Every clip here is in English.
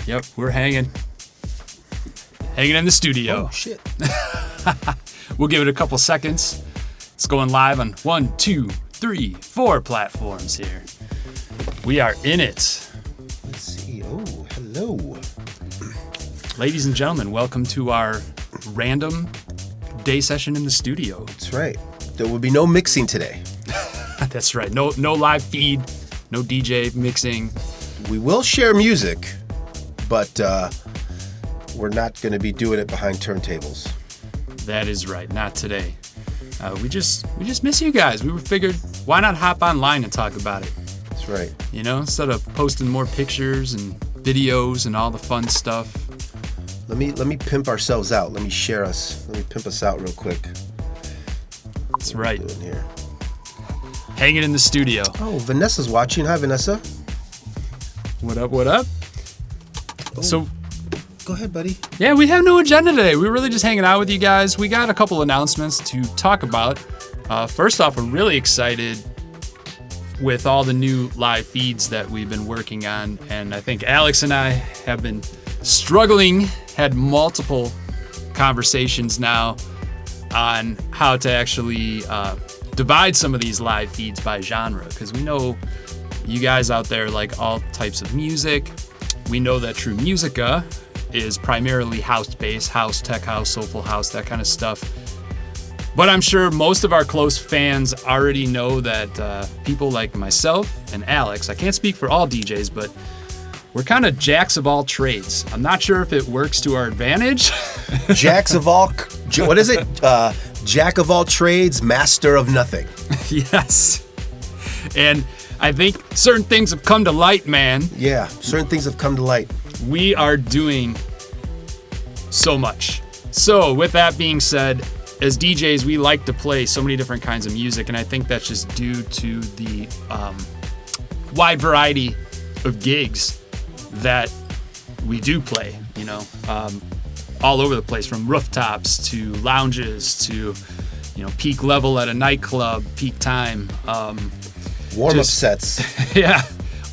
Yep, we're hanging in the studio. Oh, shit. We'll give it a couple seconds. It's going live on 1, 2, 3, 4 platforms here. We are in it. Let's see. Oh, hello. Ladies and gentlemen, welcome to our random day session in the studio. That's right. There will be no mixing today. That's right. No live feed, no DJ mixing. We will share music, but we're not going to be doing it behind turntables. That is right. Not today. We just miss you guys. We figured, why not hop online and talk about it? That's right. You know, instead of posting more pictures and videos and all the fun stuff. Let me pimp ourselves out. Let me pimp us out real quick. That's right. What are we doing here? Hanging in the studio. Oh, Vanessa's watching. Hi, Vanessa. What up? Oh, So, go ahead, buddy. yeah, we have no agenda today. We're really just hanging out with you guys. We got a couple announcements to talk about. First off, we're really excited with all the new live feeds that we've been working on. And I think Alex and I have been struggling, had multiple conversations now on how to actually divide some of these live feeds by genre. Because we know you guys out there like all types of music. We know that True Musica is primarily house-based, house, tech house, soulful house, that kind of stuff. But I'm sure most of our close fans already know that people like myself and Alex, I can't speak for all DJs, but we're kind of jacks of all trades. I'm not sure if it works to our advantage. Jacks of all, what is it? Jack of all trades, master of nothing. Yes. And I think certain things have come to light, man. Yeah, certain things have come to light. We are doing so much. So with that being said, as DJs, we like to play so many different kinds of music, and I think that's just due to the wide variety of gigs that we do play, you know, all over the place, from rooftops to lounges to, you know, peak level at a nightclub, peak time. Warm-up sets. Yeah,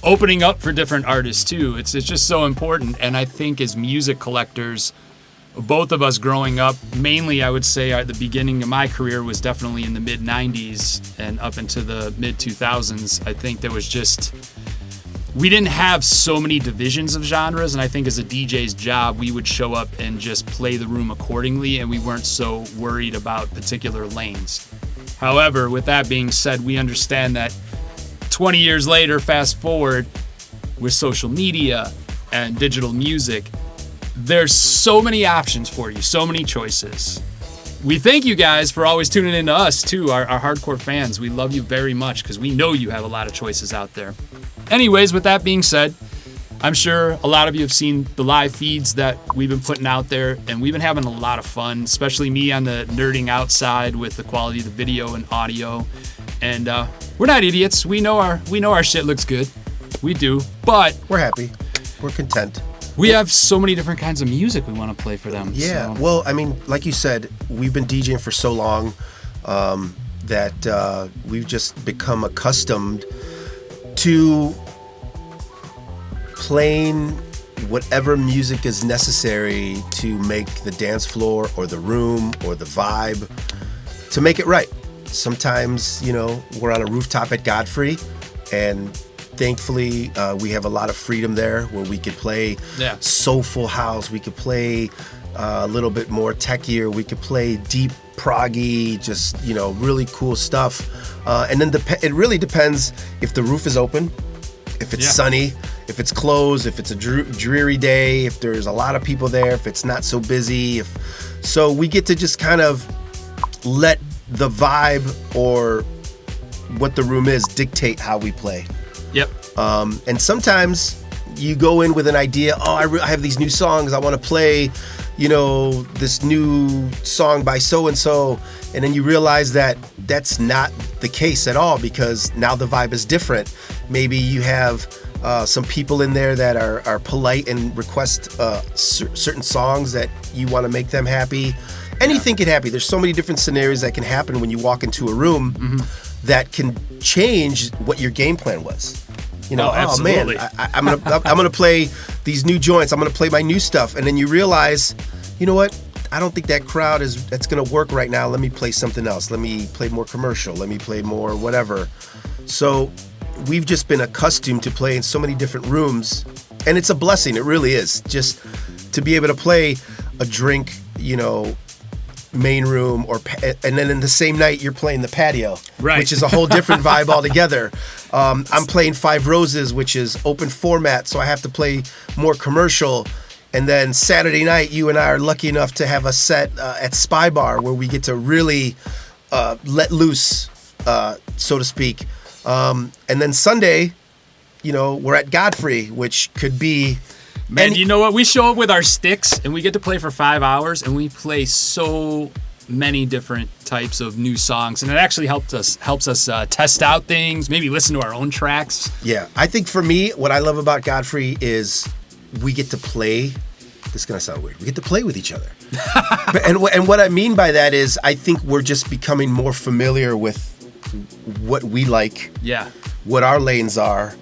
opening up for different artists too. It's just so important. And I think as music collectors, both of us growing up, mainly I would say at the beginning of my career was definitely in the mid 90s and up into the mid 2000s. I think there was just, we didn't have so many divisions of genres. And I think as a DJ's job, we would show up and just play the room accordingly. And we weren't so worried about particular lanes. However, with that being said, we understand that 20 years later, fast forward, with social media and digital music, there's so many options for you, so many choices. We thank you guys for always tuning in to us too, our hardcore fans. We love you very much because we know you have a lot of choices out there. Anyways, with that being said, I'm sure a lot of you have seen the live feeds that we've been putting out there, and we've been having a lot of fun, especially me on the nerding out side with the quality of the video and audio. And we're not idiots. We know our shit looks good. We do. But We're happy. We're content. we have so many different kinds of music we want to play for them. Yeah. So. Well, I mean, like you said, we've been DJing for so long that we've just become accustomed to playing whatever music is necessary to make the dance floor or the room or the vibe, to make it right. Sometimes, you know, we're on a rooftop at Godfrey, and thankfully we have a lot of freedom there where we could play soulful house, we could play a little bit more techier, we could play deep proggy, just, you know, really cool stuff. And then it really depends if the roof is open, if it's sunny, if it's closed, if it's a dreary day, if there's a lot of people there, if it's not so busy. So we get to just kind of let the vibe or what the room is dictate how we play. Yep. And sometimes you go in with an idea, I have these new songs, I want to play, you know, this new song by so-and-so, and then you realize that that's not the case at all, because now the vibe is different. Maybe you have some people in there that are polite and request certain songs that you want to make them happy. Anything can happen. There's so many different scenarios that can happen when you walk into a room that can change what your game plan was. You know, absolutely. I'm gonna play these new joints. I'm going to play my new stuff. And then you realize, you know what? I don't think that crowd that's going to work right now. Let me play something else. Let me play more commercial. Let me play more whatever. So we've just been accustomed to play in so many different rooms, and it's a blessing. It really is. Just to be able to play a drink, main room, and then in the same night you're playing the patio, right, which is a whole different vibe altogether. I'm playing Five Roses, which is open format, so I have to play more commercial. And then Saturday night, you and I are lucky enough to have a set at Spy Bar where we get to really let loose, so to speak. And then Sunday, we're at Godfrey, which could be... Man, you know what? We show up with our sticks, and we get to play for 5 hours, and we play so many different types of new songs, and it actually helps us test out things, maybe listen to our own tracks. Yeah, I think for me, what I love about Godfrey is we get to play. This is gonna sound weird. We get to play with each other, and what I mean by that is I think we're just becoming more familiar with what we like, what our lanes are.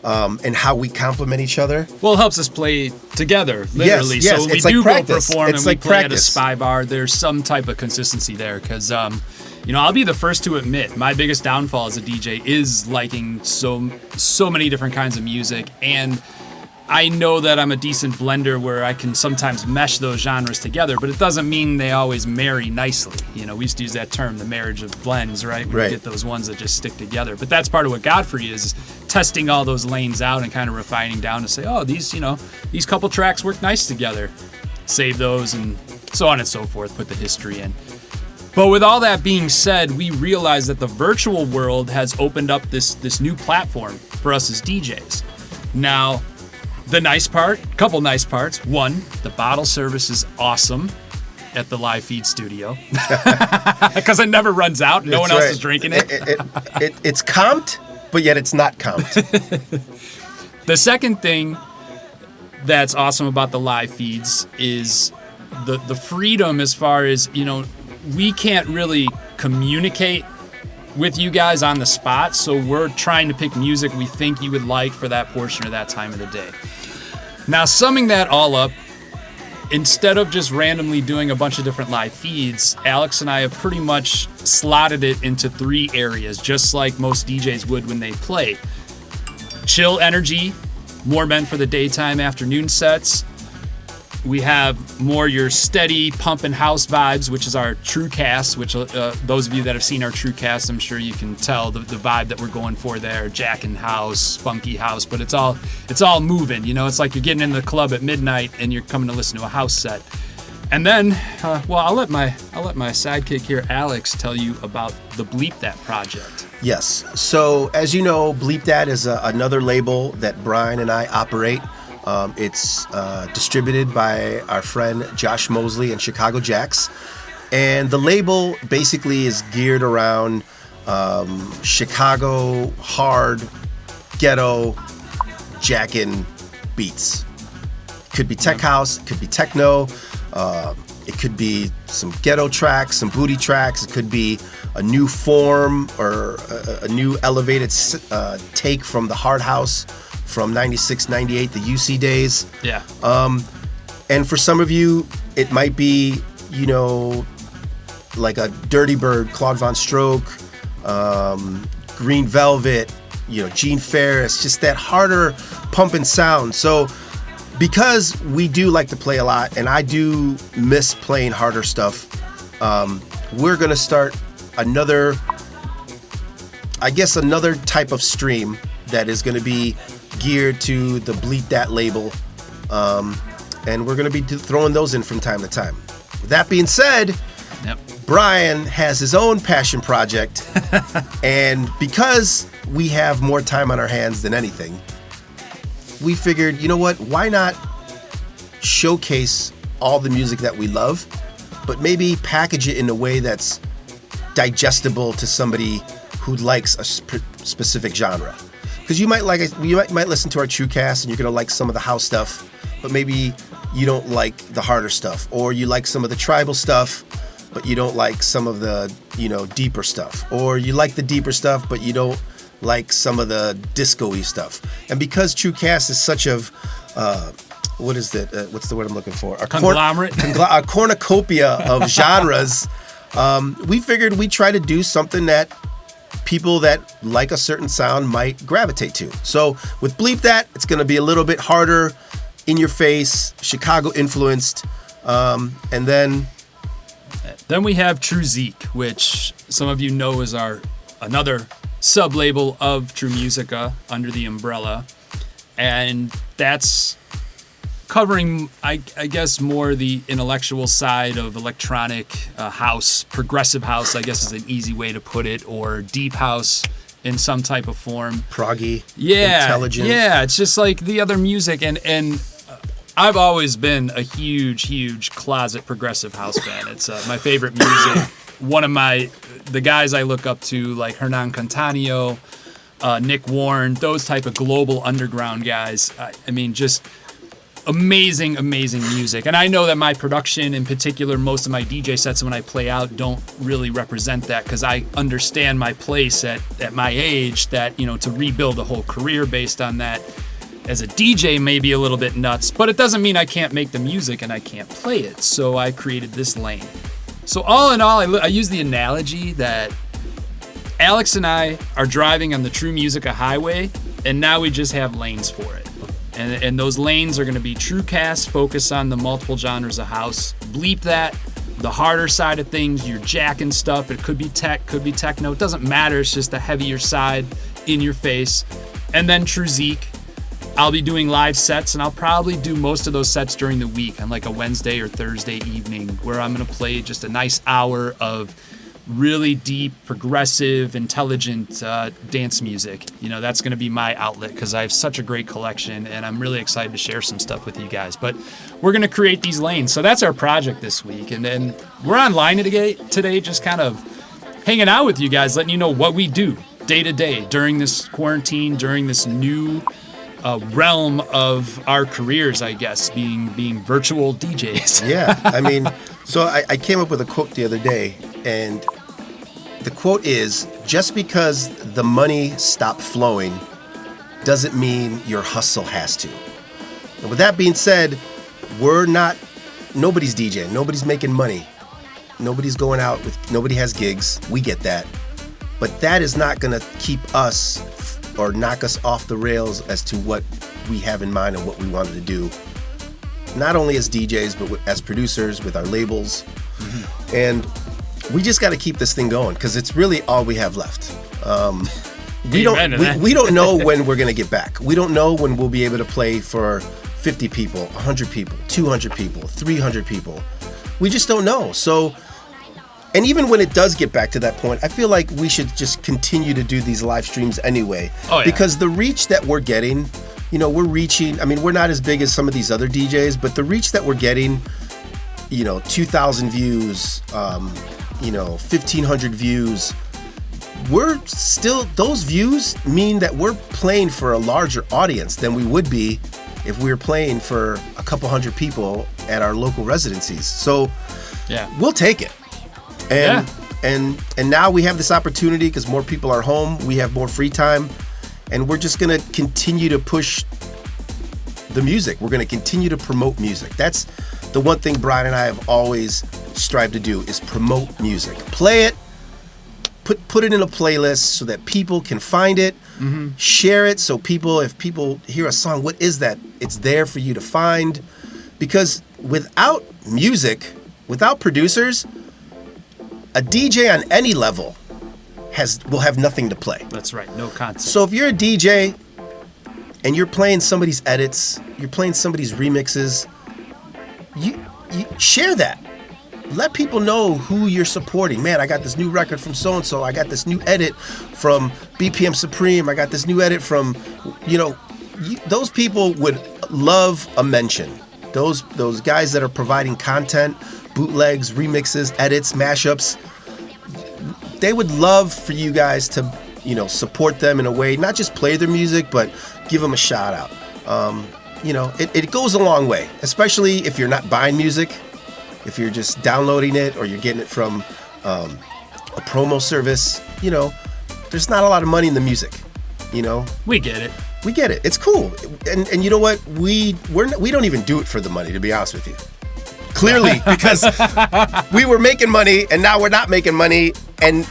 And how we complement each other. Well, it helps us play together, literally. Yes, so when we like do practice. Go perform it's and like we play practice. At a Spy Bar, there's some type of consistency there. Because, I'll be the first to admit, my biggest downfall as a DJ is liking so many different kinds of music. And I know that I'm a decent blender where I can sometimes mesh those genres together, but it doesn't mean they always marry nicely. We used to use that term, the marriage of blends, right? Where you get those ones that just stick together. But that's part of what Godfrey is testing all those lanes out and kind of refining down to say, oh, these couple tracks work nice together. Save those and so on and so forth, put the history in. But with all that being said, we realize that the virtual world has opened up this new platform for us as DJs. Now, the nice part, couple nice parts. One, the bottle service is awesome at the live feed studio because it never runs out. No one else is drinking it. It's comped, but yet it's not comped. The second thing that's awesome about the live feeds is the freedom as far as, we can't really communicate with you guys on the spot, so we're trying to pick music we think you would like for that portion or that time of the day. Now, summing that all up, instead of just randomly doing a bunch of different live feeds, Alex and I have pretty much slotted it into 3 areas, just like most DJs would when they play. Chill energy, more meant for the daytime afternoon sets. We have more your steady pump and house vibes, which is our true cast, which those of you that have seen our true cast, I'm sure you can tell the vibe that we're going for there. Jackin' house, funky house, but it's all moving. It's like you're getting into the club at midnight and you're coming to listen to a house set. And then, I'll let my sidekick here, Alex, tell you about the Bleep That project. Yes. So as you know, Bleep That is another label that Brian and I operate. It's distributed by our friend Josh Mosley and Chicago Jacks. And the label basically is geared around Chicago hard, ghetto, jackin' beats. Could be tech house, it could be techno, it could be some ghetto tracks, some booty tracks, it could be a new form or a new elevated take from the hard house from 96, 98, the UC days. Yeah. And for some of you, it might be, like a Dirty Bird, Claude Von Stroke, Green Velvet, Gene Ferris, just that harder pumping sound. So because we do like to play a lot, and I do miss playing harder stuff, we're going to start another type of stream that is going to be geared to the Bleep That label, and we're going to be throwing those in from time to time. With that being said, Brian has his own passion project, and because we have more time on our hands than anything, we figured, why not showcase all the music that we love, but maybe package it in a way that's digestible to somebody who likes a specific genre. Because you might listen to our TrueCast and you're gonna like some of the house stuff, but maybe you don't like the harder stuff, or you like some of the tribal stuff, but you don't like some of the deeper stuff, or you like the deeper stuff, but you don't like some of the disco-y stuff. And because True Cast is such a what is it? What's the word I'm looking for? Conglomerate. A cornucopia of genres. We figured we'd try to do something that people that like a certain sound might gravitate to. So with Bleep That, it's going to be a little bit harder, in your face, Chicago influenced, and then we have True Zeke, which some of you know is our another sub-label of True Musica under the umbrella, and that's covering, I guess, more the intellectual side of electronic house, progressive house, I guess is an easy way to put it, or deep house in some type of form. Proggy, intelligent. Yeah, it's just like the other music, and I've always been a huge closet progressive house fan. It's my favorite music. One of the guys I look up to, like Hernan Cattaneo, Nick Warren, those type of global underground guys. I mean, just amazing music. And I know that my production, in particular, most of my DJ sets when I play out don't really represent that, because I understand my place at my age, that, to rebuild a whole career based on that as a DJ may be a little bit nuts, but it doesn't mean I can't make the music and I can't play it. So I created this lane. So all in all, I use the analogy that Alex and I are driving on the True Musica highway, and now we just have lanes for it. And those lanes are going to be True Cast, focus on the multiple genres of house. Bleep That, the harder side of things, your jacking stuff. It could be tech, could be techno. It doesn't matter. It's just the heavier side, in your face. And then True Zeke. I'll be doing live sets, and I'll probably do most of those sets during the week on like a Wednesday or Thursday evening, where I'm going to play just a nice hour of really deep, progressive, intelligent dance music. That's going to be my outlet, because I have such a great collection, and I'm really excited to share some stuff with you guys. But we're going to create these lanes. So that's our project this week. And then we're online today, just kind of hanging out with you guys, letting you know what we do day to day during this quarantine, during this new realm of our careers, I guess, being virtual DJs. Yeah, I mean, so I came up with a quote the other day, and the quote is, just because the money stopped flowing doesn't mean your hustle has to. And with that being said, nobody's DJing, nobody's making money, nobody's going out nobody has gigs, we get that. But that is not gonna keep us or knock us off the rails as to what we have in mind and what we wanted to do, not only as DJs, but as producers with our labels. Mm-hmm. And we just got to keep this thing going, because it's really all we have left. We don't know when we're going to get back. We don't know when we'll be able to play for 50 people, 100 people, 200 people, 300 people. We just don't know. So, and even when it does get back to that point, I feel like we should just continue to do these live streams anyway. Oh, yeah. Because the reach that we're getting, we're reaching, I mean, we're not as big as some of these other DJs, but the reach that we're getting, 2,000 views, 1,500 views, we're still, those views mean that we're playing for a larger audience than we would be if we were playing for a couple hundred people at our local residencies. So yeah, we'll take it. And now we have this opportunity, because more people are home, we have more free time, and we're just going to continue to push the music. We're going to continue to promote music. That's the one thing Brian and I have always strived to do, is promote music. Play it, put it in a playlist so that people can find it, mm-hmm. Share it, so if people hear a song, what is that? It's there for you to find. Because without music, without producers, a DJ on any level will have nothing to play. That's right, no content. So if you're a DJ and you're playing somebody's edits, you're playing somebody's remixes, you share that. Let people know who you're supporting. Man, I got this new record from so-and-so. I got this new edit from BPM Supreme. I got this new edit from, those people would love a mention. Those guys that are providing content, bootlegs, remixes, edits, mashups, they would love for you guys to, support them in a way, not just play their music, but give them a shout out. It goes a long way, especially if you're not buying music, if you're just downloading it or you're getting it from a promo service. There's not a lot of money in the music. You know, We get it. we get it. It's cool. And you know what? We don't even do it for the money, to be honest with you. Clearly, because we were making money and now we're not making money. And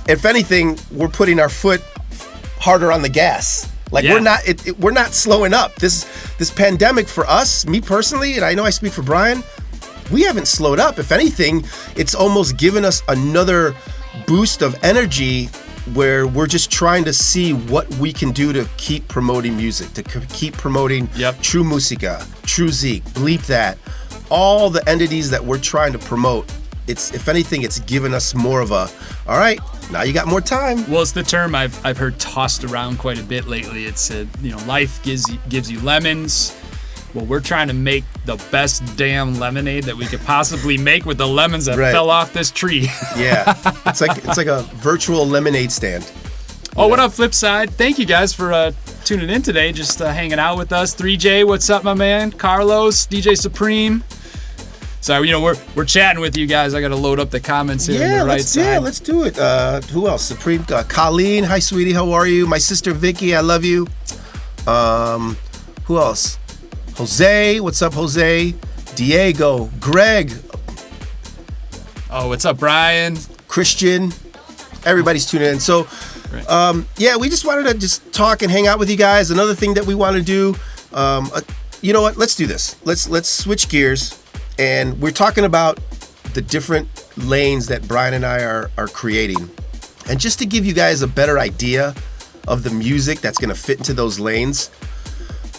if anything, we're putting our foot harder on the gas. Like Yeah. we're not slowing up. This pandemic for us, me personally, and I know I speak for Brian, we haven't slowed up. If anything, it's almost given us another boost of energy where we're just trying to see what we can do to keep promoting music, to keep promoting True Musica, True Zeke, Bleep That, all the entities that we're trying to promote. It's, if anything, it's given us more of a, all right, now you got more time. Well, it's the term I've heard tossed around quite a bit lately. It's life gives you lemons. Well, we're trying to make the best damn lemonade that we could possibly make with the lemons that fell off this tree. Yeah, it's like a virtual lemonade stand. Oh, what up, Flipside? Thank you guys for tuning in today, just hanging out with us. 3J, what's up, my man? Carlos, DJ Supreme. So, we're chatting with you guys. I got to load up the comments here on the right side. Yeah, let's do it. Who else? Supreme, Colleen. Hi, sweetie. How are you? My sister, Vicky. I love you. Who else? Jose. What's up, Jose? Diego. Greg. Oh, what's up, Brian? Christian. Everybody's tuning in. So, we just wanted to just talk and hang out with you guys. Another thing that we want to do, you know what? Let's do this. Let's switch gears. And we're talking about the different lanes that Brian and I are creating. And just to give you guys a better idea of the music that's going to fit into those lanes,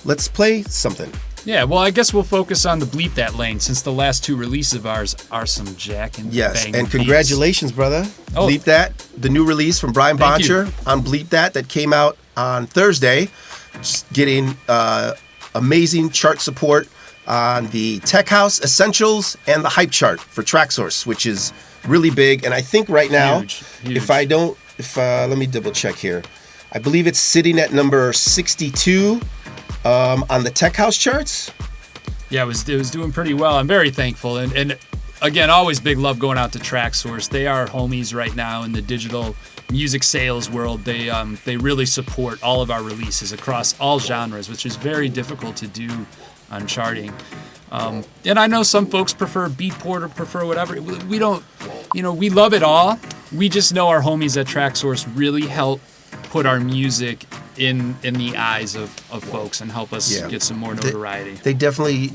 let's play something. Yeah, well, I guess we'll focus on the Bleep That lane, since the last two releases of ours are some jack and banging and congratulations, beats. Brother. Oh. Bleep That, the new release from Brian Boncher on Bleep That came out on Thursday. Just getting amazing chart support on the Tech House Essentials and the Hype Chart for TrackSource, which is really big. And I think right now, Huge. let me double check here. I believe it's sitting at number 62 on the Tech House charts. Yeah, it was doing pretty well. I'm very thankful. And again, always big love going out to TrackSource. They are homies right now in the digital music sales world. They really support all of our releases across all genres, which is very difficult to do on charting. And I know some folks prefer Beatport or prefer whatever. We don't, we love it all. We just know our homies at TrackSource really help put our music in the eyes of folks and help us get some more notoriety. They definitely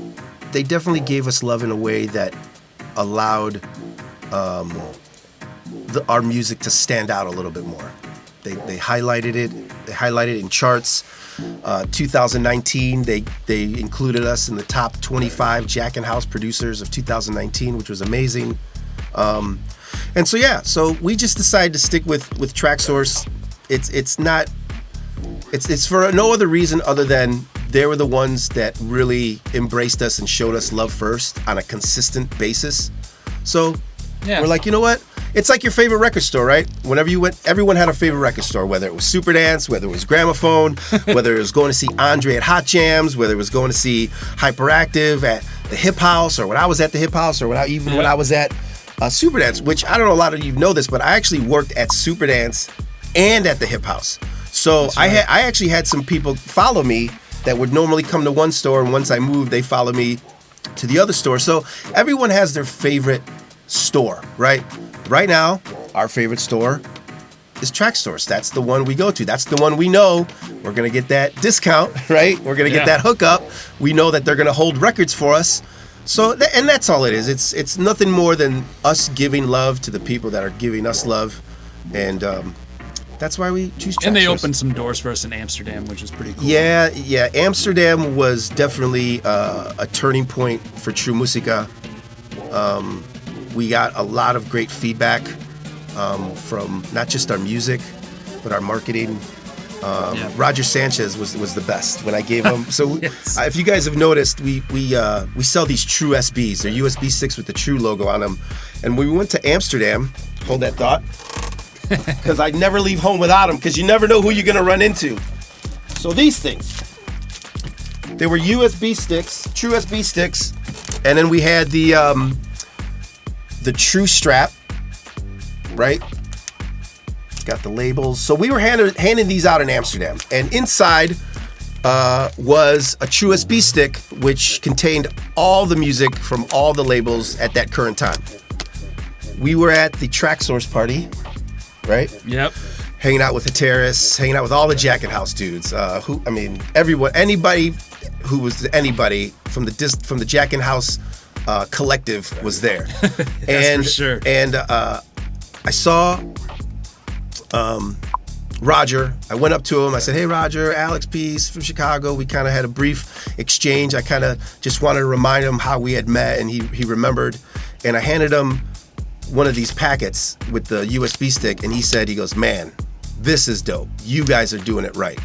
gave us love in a way that allowed our music to stand out a little bit more. They highlighted it. They highlighted it in charts. 2019, they included us in the top 25 Jack and House producers of 2019, which was amazing. So we just decided to stick with TrackSource. It's for no other reason other than they were the ones that really embraced us and showed us love first on a consistent basis. So we're like, you know what? It's like your favorite record store, right? Whenever you went, everyone had a favorite record store, whether it was Superdance, whether it was Gramophone, whether it was going to see Andre at Hot Jams, whether it was going to see Hyperactive at the Hip House, or when I was at the Hip House, or when I was at Superdance, which I don't know a lot of you know this, but I actually worked at Superdance and at the Hip House. So right. I actually had some people follow me that would normally come to one store, and once I moved, they follow me to the other store. So everyone has their favorite store, right? Right now, our favorite store is TrackSource. That's the one we go to. That's the one we know we're going to get that discount, right? We're going to get that hookup. We know that they're going to hold records for us. So, and that's all it is. It's nothing more than us giving love to the people that are giving us love. And that's why we choose TrackSource. And they opened some doors for us in Amsterdam, which is pretty cool. Yeah. Amsterdam was definitely a turning point for True Musica. We got a lot of great feedback from not just our music, but our marketing. Roger Sanchez was the best when I gave him. So if you guys have noticed, we sell these True SBs. They're USB sticks with the True logo on them. And when we went to Amsterdam, hold that thought, because I never leave home without them, because you never know who you're going to run into. So these things, they were USB sticks, True SB sticks, and then we had the True strap, right? got the labels. So we were handing these out in Amsterdam, and inside was a true USB stick, which contained all the music from all the labels at that current time. We were at the Track Source party, right? Yep. Hanging out with the Terrace, hanging out with all the Jacket House dudes. Everyone, anybody who was anybody from the Jacket House collective was there. And for sure. And I saw Roger. I went up to him. I said, "Hey, Roger, Alex Peace from Chicago." We kind of had a brief exchange. I kind of just wanted to remind him how we had met, and he remembered. And I handed him one of these packets with the USB stick, and he goes, "Man, this is dope. You guys are doing it right."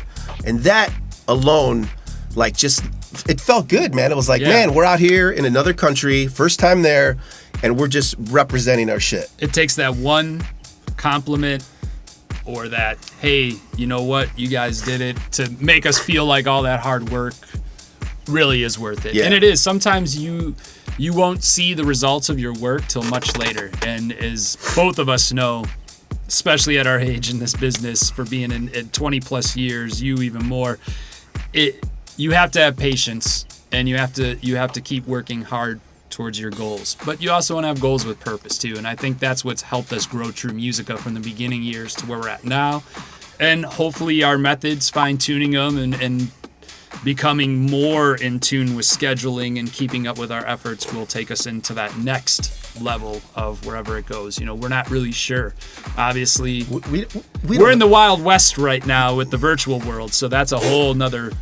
And that alone, like, just, it felt good, man. It was like, man, we're out here in another country, first time there, and we're just representing our shit. It takes that one compliment or that, hey, you know what, you guys did it, to make us feel like all that hard work really is worth it. Yeah. And it is. Sometimes you won't see the results of your work till much later. And as both of us know, especially at our age in this business, for being in 20 plus years, you even more, you have to have patience, and you have to keep working hard towards your goals. But you also want to have goals with purpose too. And I think that's what's helped us grow True Musica from the beginning years to where we're at now. And hopefully our methods, fine-tuning them and becoming more in tune with scheduling and keeping up with our efforts will take us into that next level of wherever it goes. You know, we're not really sure. Obviously, we're in the Wild West right now with the virtual world, so that's a whole nother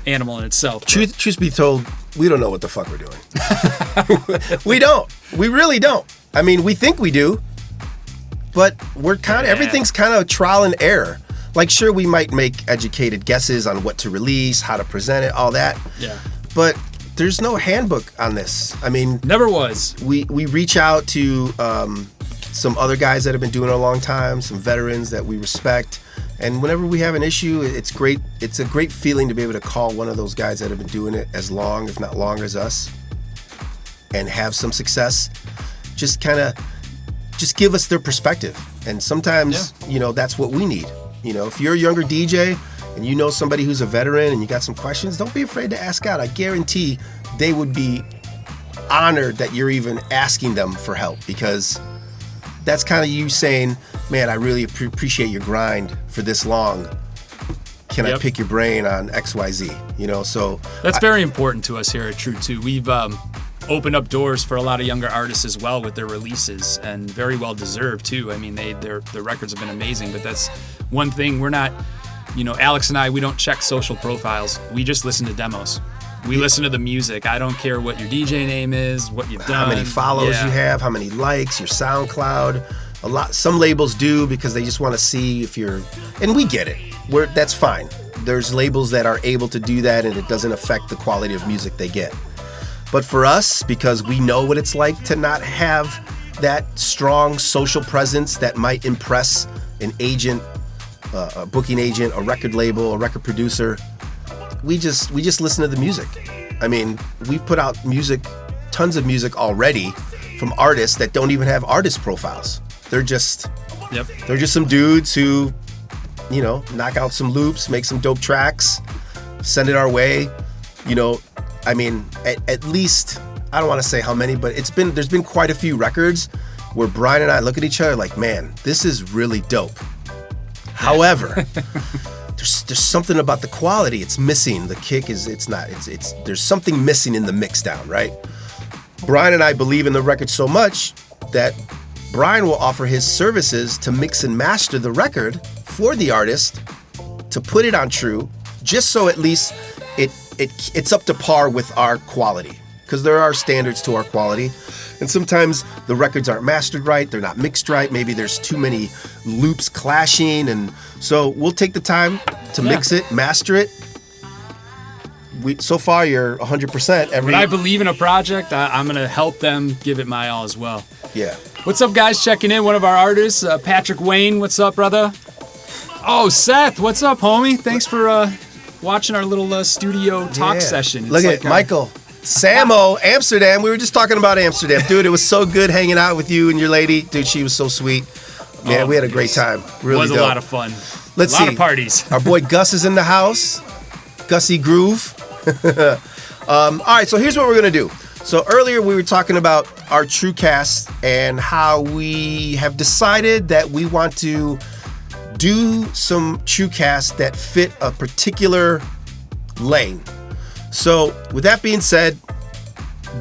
animal in itself. Truth be told, we don't know what the fuck we're doing. We don't. We really don't. I mean, we think we do, but we're kind of, everything's kind of trial and error. Like, sure, we might make educated guesses on what to release, how to present it, all that. Yeah. But there's no handbook on this. I mean, never was. We reach out to some other guys that have been doing it a long time, some veterans that we respect, and whenever we have an issue, it's great. It's a great feeling to be able to call one of those guys that have been doing it as long, if not longer, as us, and have some success. Just give us their perspective, and sometimes you know, that's what we need. You know, if you're a younger DJ and you know somebody who's a veteran and you got some questions, don't be afraid to ask out. I guarantee they would be honored that you're even asking them for help, because that's kind of you saying, man, I really appreciate your grind for this long. Can I pick your brain on XYZ? You know, so that's very important to us here at True too. We've opened up doors for a lot of younger artists as well with their releases, and very well deserved too. I mean, their records have been amazing, but that's one thing we're not, you know, Alex and I, we don't check social profiles. We just listen to demos. We listen to the music. I don't care what your DJ name is, what you've done, how many follows you have, how many likes, your SoundCloud. Some labels do because they just want to see if you're, and we get it. That's fine. There's labels that are able to do that, and it doesn't affect the quality of music they get. But for us, because we know what it's like to not have that strong social presence that might impress an agent, a booking agent, a record label, a record producer, we just listen to the music. I mean, we've put out music, tons of music already from artists that don't even have artist profiles. They're just some dudes who, you know, knock out some loops, make some dope tracks, send it our way. You know, I mean, at least, I don't want to say how many, but there's been quite a few records where Brian and I look at each other like, man, this is really dope. However, there's something about the quality. It's missing. The kick there's something missing in the mix down, right? Brian and I believe in the record so much that Brian will offer his services to mix and master the record for the artist, to put it on True, just so at least it's up to par with our quality, because there are standards to our quality, and sometimes the records aren't mastered right, they're not mixed right, maybe there's too many loops clashing, and so we'll take the time to mix it, master it. So far you're 100%. When I believe in a project, I'm gonna help them give it my all as well. Yeah. What's up, guys? Checking in, one of our artists, Patrick Wayne. What's up, brother? Oh, Seth, what's up, homie? Thanks for watching our little studio talk session. Look at Michael. Samo, Amsterdam. We were just talking about Amsterdam. Dude, it was so good hanging out with you and your lady. Dude, she was so sweet. Man, we had a great time. Really was dope. a lot of fun. Let's a see. lot of parties. Our boy Gus is in the house. Gussie Groove. All right, so here's what we're going to do. So earlier we were talking about our TrueCast and how we have decided that we want to do some TrueCast that fit a particular lane. So with that being said,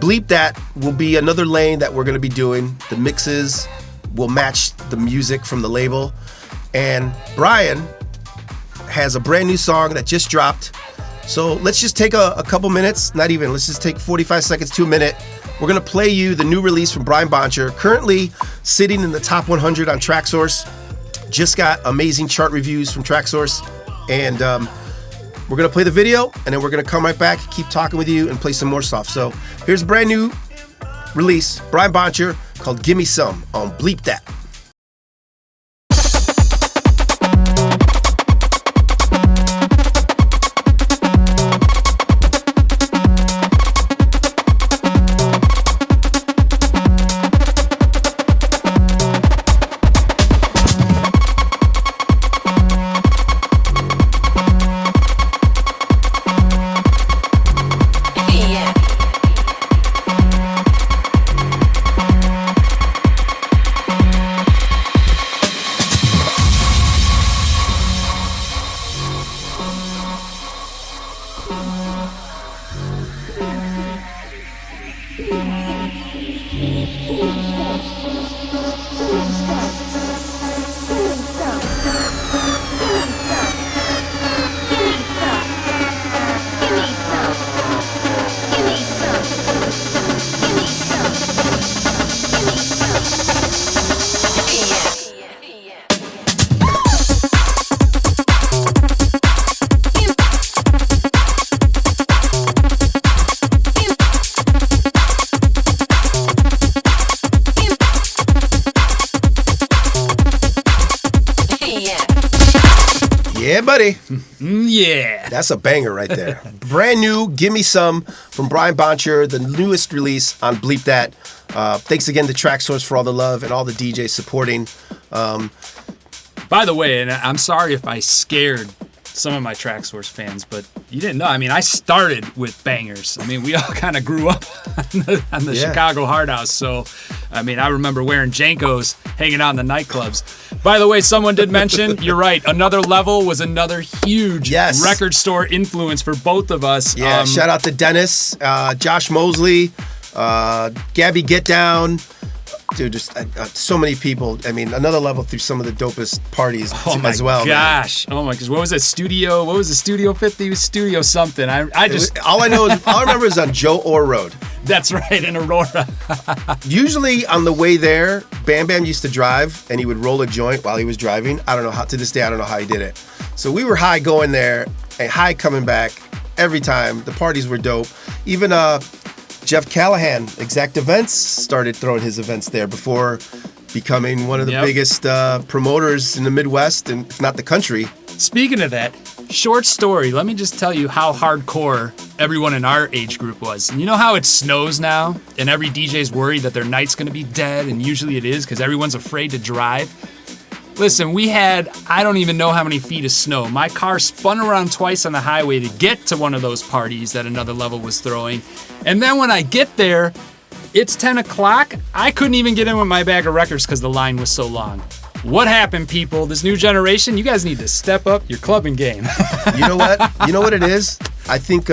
Bleep That will be another lane that we're going to be doing. The mixes will match the music from the label. And Brian has a brand new song that just dropped. So let's just take a couple minutes, not even, let's just take 45 seconds to a minute. We're going to play you the new release from Brian Boncher, currently sitting in the top 100 on TrackSource. Just got amazing chart reviews from TrackSource. And we're going to play the video, and then we're going to come right back, keep talking with you, and play some more stuff. So here's a brand new release, Brian Boncher, called Gimme Some on Bleep That. Yeah, buddy. Yeah. That's a banger right there. Brand new, Gimme Some from Brian Boncher, the newest release on Bleep That. Thanks again to TrackSource for all the love and all the DJs supporting. By the way, and I'm sorry if I scared some of my TrackSource fans, but you didn't know. I mean, I started with bangers. I mean, we all kind of grew up on the Chicago Hard House. So, I mean, I remember wearing Jankos, hanging out in the nightclubs. By the way, someone did mention, you're right, Another Level was another huge record store influence for both of us. Yeah, shout out to Dennis, Josh Mosley, Gabby Get Down. Dude, just so many people. I mean, Another Level through some of the dopest parties as well. Gosh. Man. Oh my gosh. What was it? What was it? Studio 50? Studio something. All I remember is on Joe Orr Road. That's right, in Aurora. Usually on the way there, Bam Bam used to drive and he would roll a joint while he was driving. I don't know how, to this day, I don't know how he did it. So we were high going there and high coming back every time. The parties were dope. Even Jeff Callahan, Exact Events, started throwing his events there before becoming one of the biggest promoters in the Midwest, and if not the country. Speaking of that, short story, let me just tell you how hardcore everyone in our age group was. You know how it snows now, and every DJ's worried that their night's going to be dead, and usually it is because everyone's afraid to drive? Listen, we had, I don't even know how many feet of snow. My car spun around twice on the highway to get to one of those parties that Another Level was throwing. And then when I get there, it's 10 o'clock. I couldn't even get in with my bag of records because the line was so long. What happened, people? This new generation, you guys need to step up your clubbing game. You know what? You know what it is? I think,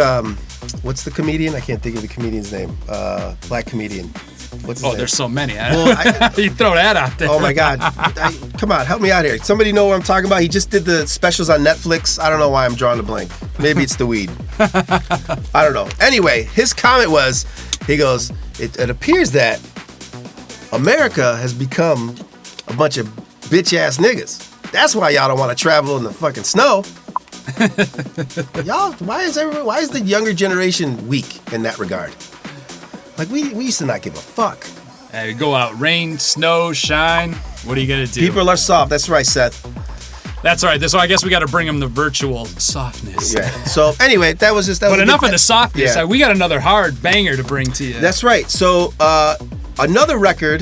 what's the comedian? I can't think of the comedian's name. Black comedian. What's his name? There's so many. You throw that out there. Oh my God. Come on, help me out here. Somebody know what I'm talking about? He just did the specials on Netflix. I don't know why I'm drawing a blank. Maybe it's the weed. I don't know. Anyway, his comment was, he goes, it appears that America has become a bunch of bitch ass niggas. That's why y'all don't want to travel in the fucking snow. Y'all, why is the younger generation weak in that regard? Like, we used to not give a fuck. Hey, go out, rain, snow, shine. What are you going to do? People are soft. That's right, Seth. That's all right. So I guess we got to bring them the virtual softness. Yeah. So anyway, that was enough of the softness. Yeah. We got another hard banger to bring to you. That's right. So another record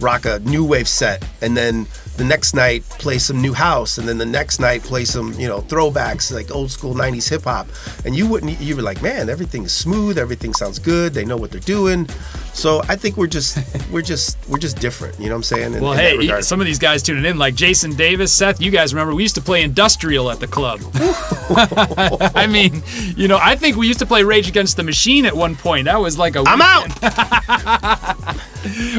rock a new wave set, and then the next night play some new house, and then the next night play some, you know, throwbacks like old school 90s hip hop. And you were like, man, everything's smooth, everything sounds good, they know what they're doing. So I think we're just different, you know what I'm saying? Well, hey, some of these guys tuning in, like Jason Davis, Seth, you guys remember we used to play industrial at the club. I mean, you know, I think we used to play Rage Against the Machine at one point. That was like I'm out.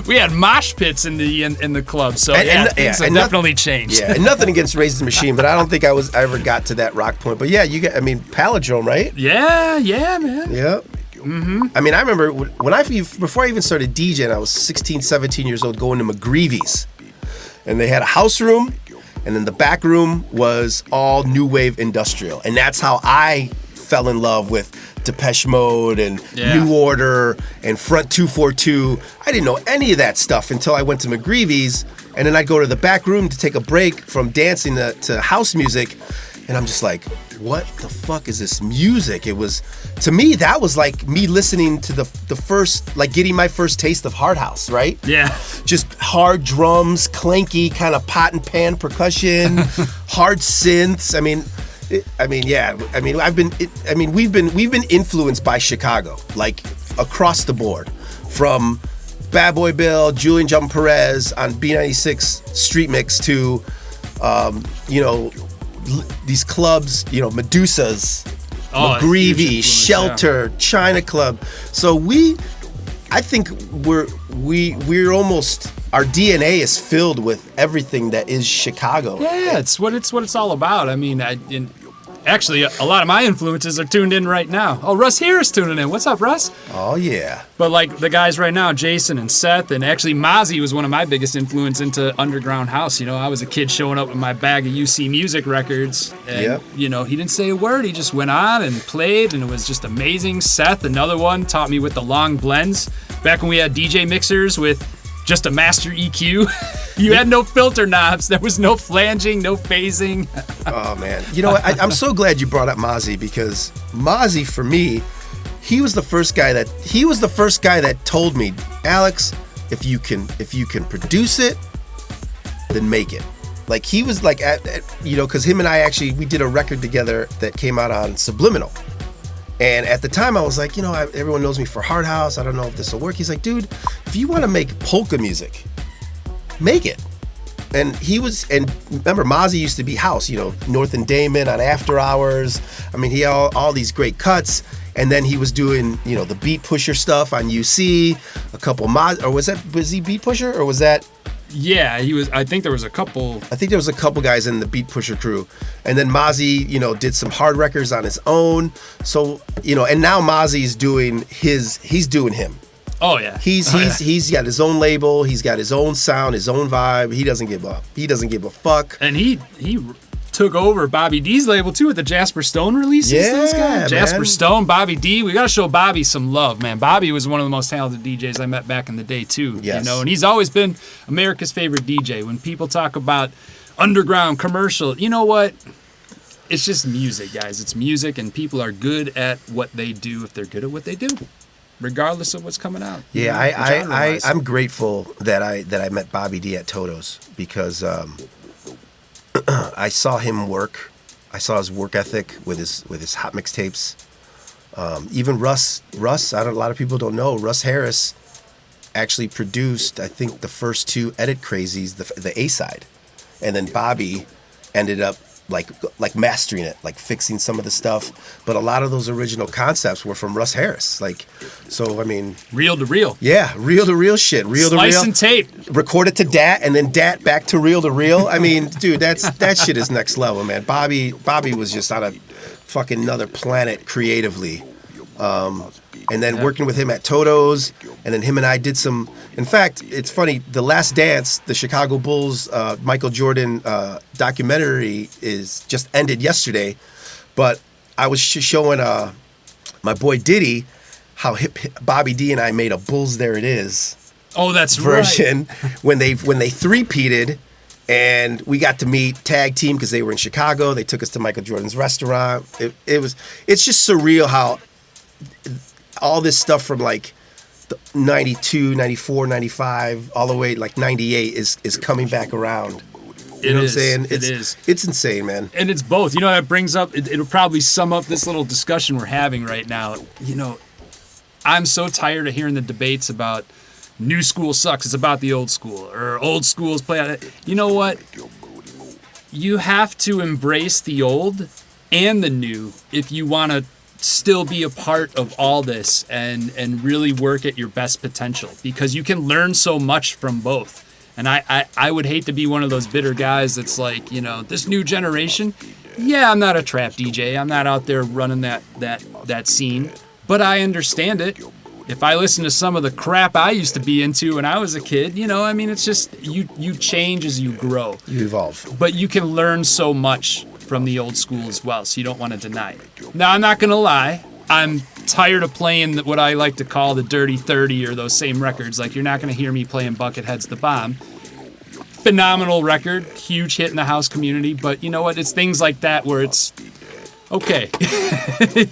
We had mosh pits in the club, so things have definitely changed. Yeah, and nothing against Rage the Machine, but I don't think I ever got to that rock point. But yeah, Palindrome, right? Yeah, man. Yep. Mm-hmm. I mean, I remember before I even started DJing, I was 16, 17 years old, going to McGreevy's, and they had a house room, and then the back room was all new wave industrial, and that's how I fell in love with Depeche Mode and New Order and Front 242. I didn't know any of that stuff until I went to McGreevy's, and then I'd go to the back room to take a break from dancing to house music, and I'm just like, what the fuck is this music? It was, to me, that was like me listening to the first, like getting my first taste of hard house, right? Yeah. Just hard drums, clanky kind of pot and pan percussion, hard synths. We've been influenced by Chicago, like across the board, from Bad Boy Bill, Julian Jump Perez on B96 Street Mix to, these clubs, Medusa's, McGreevy, Shelter, China Club. So I think we're almost, our DNA is filled with everything that is Chicago. Yeah, it's what it's all about. I mean, actually, a lot of my influences are tuned in right now. Oh, Russ here is tuning in. What's up, Russ? Oh, yeah. But like the guys right now, Jason and Seth, and actually Mozzie was one of my biggest influence into underground house. You know, I was a kid showing up with my bag of UC Music records, and he didn't say a word. He just went on and played, and it was just amazing. Seth, another one, taught me with the long blends. Back when we had DJ mixers with just a master EQ. You had no filter knobs. There was no flanging, no phasing. Oh, man. You know what? I'm so glad you brought up Mozzie, because Mozzie, for me, he was the first guy that told me, Alex, if you can produce it, then make it. Like, he was like, because him and I we did a record together that came out on Subliminal. And at the time, I was like, everyone knows me for hard house. I don't know if this will work. He's like, dude, if you want to make polka music, make it. And remember, Mozzie used to be house, North and Damon on After Hours. I mean, he had all these great cuts. And then he was doing, the Beat Pusher stuff on UC, a couple was he Beat Pusher, or was that? Yeah, he was. I think there was a couple guys in the Beat Pusher crew. And then Mozzie, did some hard records on his own. So, and now Mozzie's doing he's doing him. Oh yeah. He's got his own label, he's got his own sound, his own vibe. He doesn't give a fuck. And he took over Bobby D's label too with the Jasper Stone releases. Yeah, Jasper Stone, Bobby D. We got to show Bobby some love, man. Bobby was one of the most talented DJs I met back in the day too. Yes. And he's always been America's favorite DJ. When people talk about underground commercial, you know what? It's just music, guys. It's music, and people are good at what they do if they're good at what they do, regardless of what's coming out. Yeah, I'm grateful that I met Bobby D at Toto's, because I saw him work. I saw his work ethic with his hot mixtapes. Even Russ, a lot of people don't know, Russ Harris actually produced, I think, the first two Edit Crazies, the A-side. And then Bobby ended up like mastering it, like fixing some of the stuff. But a lot of those original concepts were from Russ Harris. Reel to reel. Yeah, reel to reel shit. Reel to reel. Slice and tape. Record it to DAT, and then DAT back to reel to reel. I mean, dude, that shit is next level, man. Bobby was just on a fucking another planet creatively. And then working with him at Toto's, and then him and I did some. In fact, it's funny. The Last Dance, the Chicago Bulls, Michael Jordan documentary is just ended yesterday, but I was showing my boy Diddy how Bobby D and I made a Bulls There It Is. Oh, that's version right. when they three-peated. And we got to meet Tag Team because they were in Chicago. They took us to Michael Jordan's restaurant. It's just surreal how all this stuff from like 92, 94, 95, all the way like 98 is coming back around. You know what I'm saying? It is. It's insane, man. And it's both. You know, that brings up, it'll probably sum up this little discussion we're having right now. You know, I'm so tired of hearing the debates about new school sucks, it's about the old school, or old schools play out. You know what? You have to embrace the old and the new if you want to still be a part of all this and really work at your best potential, because you can learn so much from both. And I would hate to be one of those bitter guys that's like, you know, this new generation, yeah, I'm not a trap DJ. I'm not out there running that scene, but I understand it. If I listen to some of the crap I used to be into when I was a kid, you know, I mean, it's just you change as you grow. You evolve. But you can learn so much from the old school as well, so you don't want to deny it. Now, I'm not going to lie. I'm tired of playing what I like to call the Dirty 30 or those same records. Like, you're not going to hear me playing Buckethead's The Bomb. Phenomenal record, huge hit in the house community, but you know what? It's things like that where it's okay.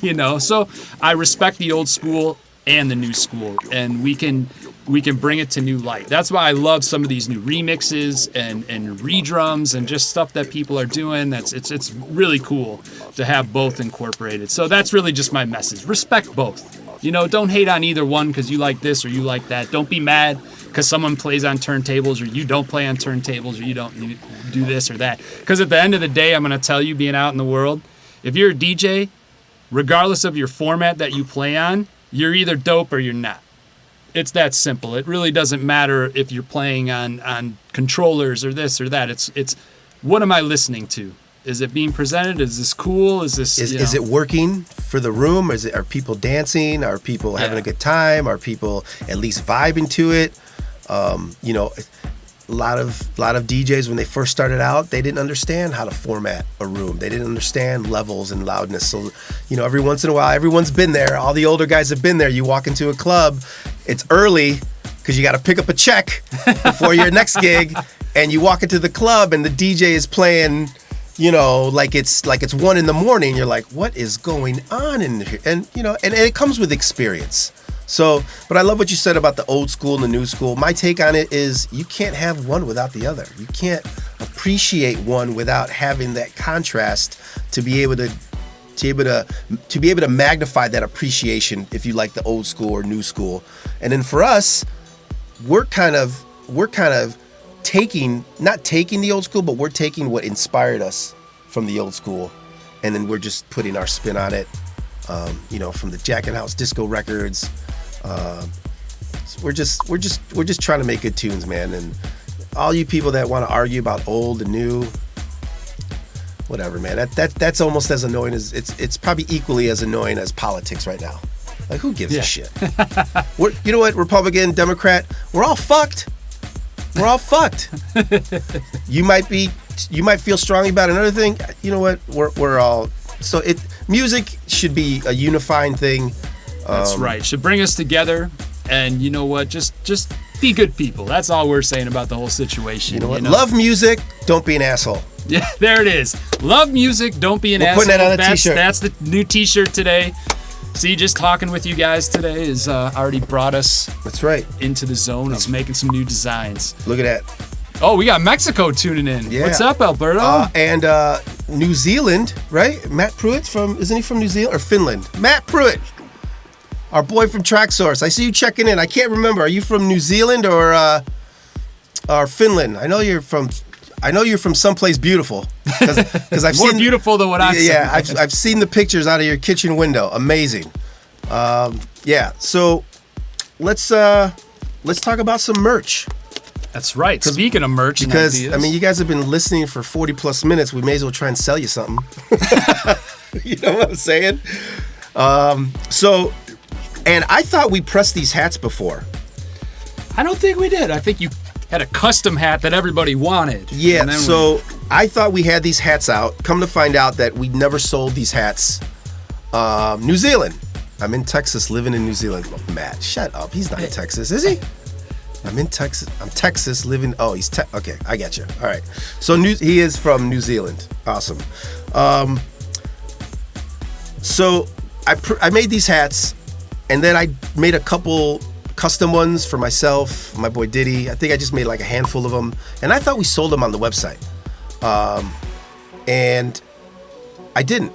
You know, so I respect the old school and the new school, and we can bring it to new light. That's why I love some of these new remixes and redrums and just stuff that people are doing. It's really cool to have both incorporated. So that's really just my message. Respect both. You know, don't hate on either one because you like this or you like that. Don't be mad because someone plays on turntables or you don't play on turntables or you don't do this or that. Because at the end of the day, I'm going to tell you, being out in the world, if you're a DJ, regardless of your format that you play on, you're either dope or you're not. It's that simple. It really doesn't matter if you're playing on controllers or this or that. It's what am I listening to? Is it being presented? Is this cool? Is this is it working for the room? Are people dancing? Are people having a good time? Are people at least vibing to it? You know, a lot of DJs when they first started out, they didn't understand how to format a room. They didn't understand levels and loudness. So, you know, every once in a while, everyone's been there. All the older guys have been there. You walk into a club, it's early because you got to pick up a check before your next gig, and you walk into the club and the DJ is playing, you know, like it's 1 a.m. You're like, what is going on in here? And you know, and it comes with experience. So, but I love what you said about the old school and the new school. My take on it is you can't have one without the other. You can't appreciate one without having that contrast to be able to magnify that appreciation if you like the old school or new school. And then for us, we're kind of not taking the old school, but we're taking what inspired us from the old school, and then we're just putting our spin on it. You know, from the Jack and House disco records. We're just trying to make good tunes, man. And all you people that want to argue about old and new, whatever, man. That's almost as annoying as it's probably equally as annoying as politics right now. Like, who gives a shit? You know what, Republican, Democrat, we're all fucked. We're all fucked. You might feel strongly about another thing. You know what? We're all so it. Music should be a unifying thing. That's right. Should bring us together. And you know what? Just be good people. That's all we're saying about the whole situation. You know what? Love music. Don't be an asshole. Yeah, there it is. Love music. Don't be an asshole. Putting that on a t-shirt. That's the new t-shirt today. See, just talking with you guys today has already brought us. That's right. Into the zone of making some new designs. Look at that. Oh, we got Mexico tuning in. Yeah. What's up, Alberto? And New Zealand, right? Matt Pruitt isn't he from New Zealand or Finland? Matt Pruitt, our boy from Track Source. I see you checking in. I can't remember. Are you from New Zealand or Finland? I know you're from someplace beautiful because I've more seen beautiful than what I've seen. Yeah, I've seen the pictures out of your kitchen window. Amazing. Yeah. So let's talk about some merch. That's right. Speaking of merch, because I mean, you guys have been listening for 40 plus minutes. We may as well try and sell you something. You know what I'm saying? So, and I thought we pressed these hats before. I don't think we did. I think you had a custom hat that everybody wanted. Yeah. So I thought we had these hats out. Come to find out that we never sold these hats. New Zealand. I'm in Texas, living in New Zealand. Oh, Matt, shut up. He's not in Texas, is he? I'm in Texas. I'm Texas living. Oh, he's okay. I got you. All right. So he is from New Zealand. Awesome. So I made these hats, and then I made a couple custom ones for myself, my boy Diddy. I think I just made like a handful of them, and I thought we sold them on the website, and I didn't.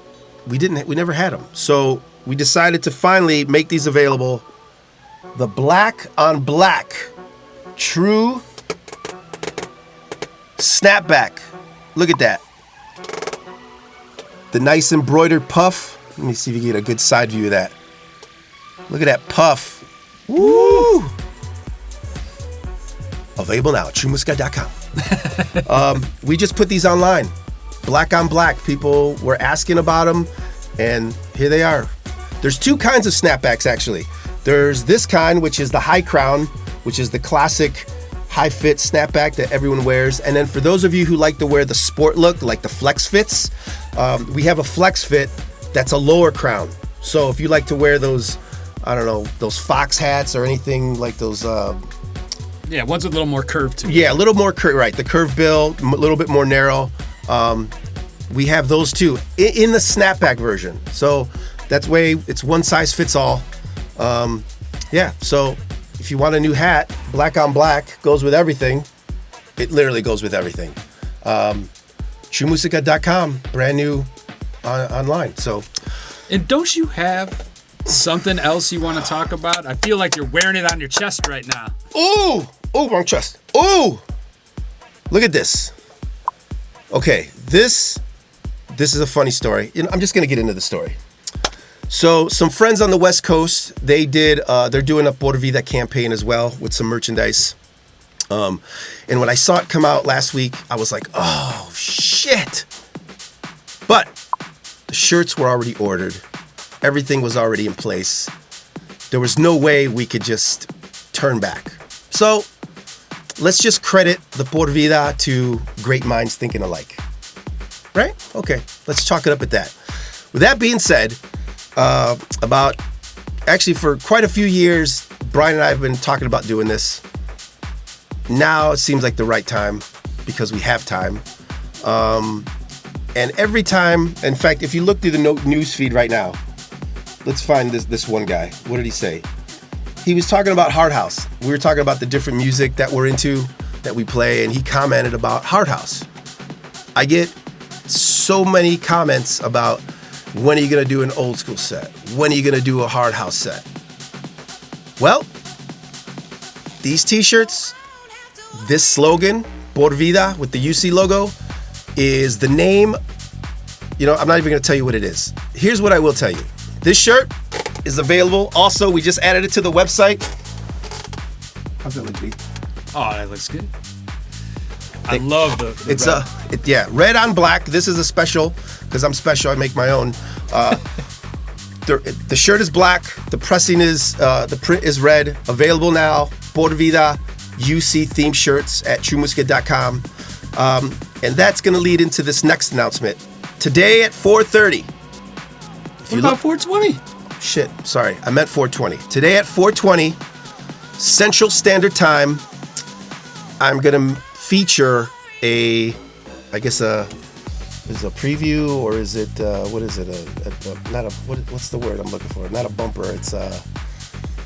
We never had them. So we decided to finally make these available. The black on black, true snapback. Look at that. The nice embroidered puff. Let me see if you get a good side view of that. Look at that puff. Woo! Available now at TrueMusca.com. We just put these online. Black on black. People were asking about them, and here they are. There's two kinds of snapbacks, actually. There's this kind, which is the high crown, which is the classic high fit snapback that everyone wears. And then for those of you who like to wear the sport look, like the flex fits, we have a flex fit that's a lower crown. So if you like to wear those, I don't know, those fox hats or anything like those. Yeah, one's a little more curved too. Yeah, a little more curved, right. The curved bill, a little bit more narrow. We have those too in the snapback version. So that's way, it's one size fits all. Yeah, so if you want a new hat, black on black goes with everything. It literally goes with everything. TrueMusica.com, brand new online. So, and don't you have something else you want to talk about? I feel like you're wearing it on your chest right now. Ooh, wrong chest. Ooh, look at this. Okay, this is a funny story. I'm just gonna get into the story. So some friends on the West Coast, they're doing a Por Vida campaign as well with some merchandise. And when I saw it come out last week, I was like, oh shit. But the shirts were already ordered. Everything was already in place. There was no way we could just turn back. So let's just credit the Por Vida to great minds thinking alike. Right? Okay, let's chalk it up at that. With that being said, for quite a few years, Brian and I have been talking about doing this. Now it seems like the right time because we have time. And every time, in fact, if you look through the news feed right now, let's find this one guy. What did he say? He was talking about Hard House. We were talking about the different music that we're into, that we play, and he commented about Hard House. I get so many comments about, when are you gonna do an old school set? When are you gonna do a Hard House set? Well, these t-shirts, this slogan, Por Vida with the UC logo, is the name. I'm not even gonna tell you what it is. Here's what I will tell you. This shirt is available. Also, we just added it to the website. How's that look, B? Oh, that looks good. I love the red. Red on black. This is a special, because I'm special, I make my own. The shirt is black, the pressing is, the print is red. Available now, Por Vida UC themed shirts at TrueMusca.com. And that's gonna lead into this next announcement. Today at 4:30. What about 4:20? Shit, sorry, I meant 4:20. Today at 4:20 Central Standard Time, I'm gonna feature is a preview, or is it what is it? What's the word I'm looking for? Not a bumper. It's a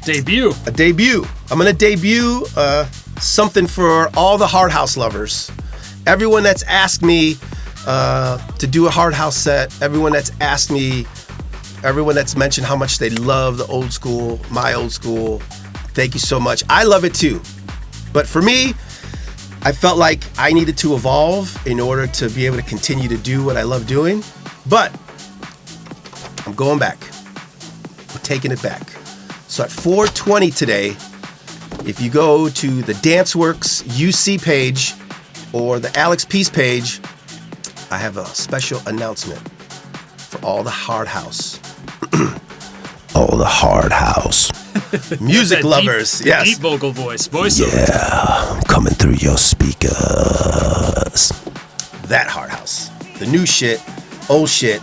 debut. A debut. I'm gonna debut something for all the Hard House lovers. Everyone that's asked me to do a Hard House set. Everyone that's mentioned how much they love the old school, my old school. Thank you so much. I love it too. But for me, I felt like I needed to evolve in order to be able to continue to do what I love doing. But I'm going back. We're taking it back. So at 4:20 today, if you go to the Danceworks UC page or the Alex Peace page, I have a special announcement for all the Hard House. All the Hard House. Music lovers, yes. Deep vocal voice. Yeah, I'm coming through your speakers. That Hard House. The new shit, old shit.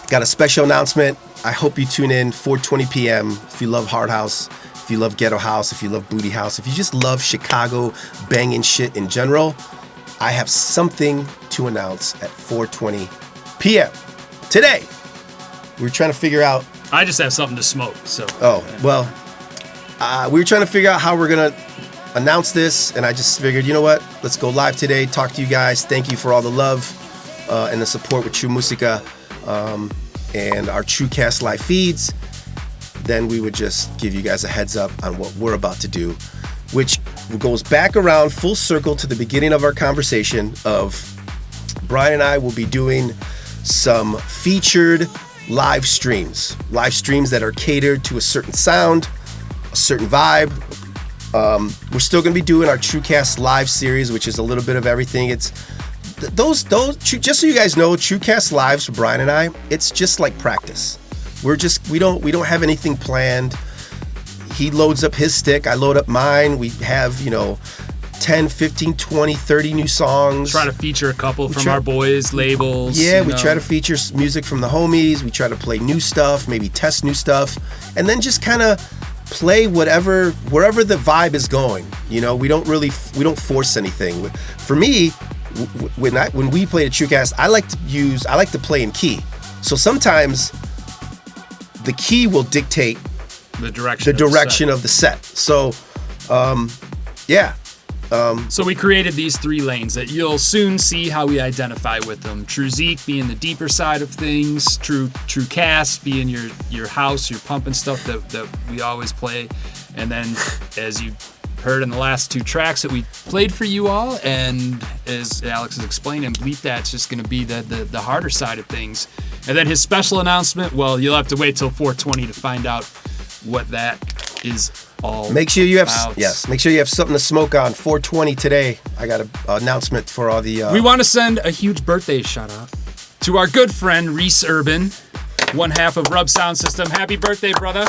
Got a special announcement. I hope you tune in 4:20 p.m. if you love Hard House, if you love Ghetto House, if you love Booty House, if you just love Chicago banging shit in general. I have something to announce at 4:20 p.m. today. We're trying to figure out. I just have something to smoke, so. Oh, well, we were trying to figure out how we're gonna announce this, and I just figured, you know what? Let's go live today. Talk to you guys. Thank you for all the love and the support with True Musica and our TrueCast live feeds. Then we would just give you guys a heads up on what we're about to do, which goes back around full circle to the beginning of our conversation of Brian and I will be doing some featured live streams that are catered to a certain sound, a certain vibe. We're still going to be doing our TrueCast live series, which is a little bit of everything. It's those just so you guys know, TrueCast lives for Brian and I, it's just like practice. We don't have anything planned. He loads up his stick, I load up mine. We have, 10, 15, 20, 30 new songs. Try to feature a couple from our boys' labels. Yeah, we try to feature music from the homies. We try to play new stuff, maybe test new stuff, and then just kind of play wherever the vibe is going. We don't force anything. For me, when we play the TrueCast, I like to play in key. So sometimes the key will dictate the direction of the set. So, yeah. So we created these 3 lanes that you'll soon see how we identify with them. True Zeke being the deeper side of things, True Cast being your house, your pumping stuff that we always play, and then as you heard in the last 2 tracks that we played for you all, and as Alex is explaining, Bleep That's just going to be the harder side of things. And then his special announcement, well, you'll have to wait till 420 to find out what that is all Make sure you have about. Make sure you have something to smoke on. 420 today. I got an announcement for all the. We want to send a huge birthday shout out to our good friend Reese Urban, one half of Rub Sound System. Happy birthday, brother!